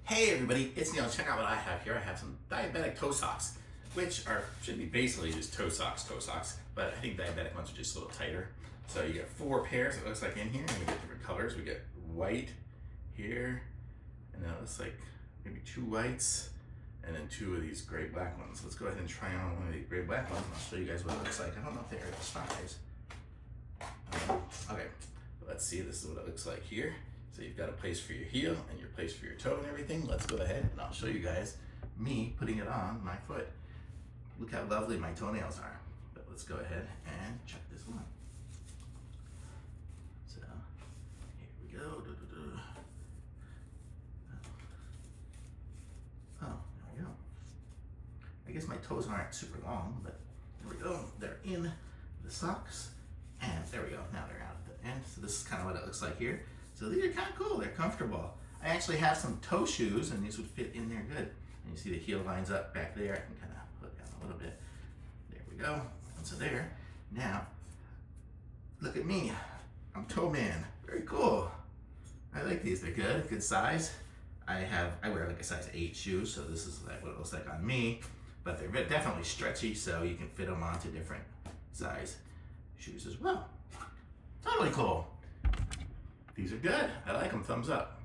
Hey everybody, it's Neil. Check out what I have here. I have some diabetic toe socks, which should be basically just toe socks, but I think diabetic ones are just a little tighter. So you get 4 pairs, it looks like in here, and we get different colors. We get white here, and then it looks like maybe 2 whites, and then 2 of these gray black ones. Let's go ahead and try on one of these gray black ones, and I'll show you guys what it looks like. I don't know if they're the size. Okay, let's see, this is what it looks like here. So you've got a place for your heel and your place for your toe and everything. Let's go ahead and I'll show you guys me putting it on my foot. Look how lovely my toenails are. But let's go ahead and check this one. So here we go. Oh, there we go. I guess my toes aren't super long, but there we go. They're in the socks. And there we go. Now they're out at the end. So this is kind of what it looks like here. So these are kind of cool, they're comfortable. I actually have some toe shoes and these would fit in there good. And you see the heel lines up back there. I can kind of put it down a little bit. There we go. And so there. Now, look at me. I'm Toe Man. Very cool. I like these, they're good size. I wear like a size 8 shoe, so this is like what it looks like on me. But they're definitely stretchy, so you can fit them onto different size shoes as well. Totally cool. These are good. I like them. Thumbs up.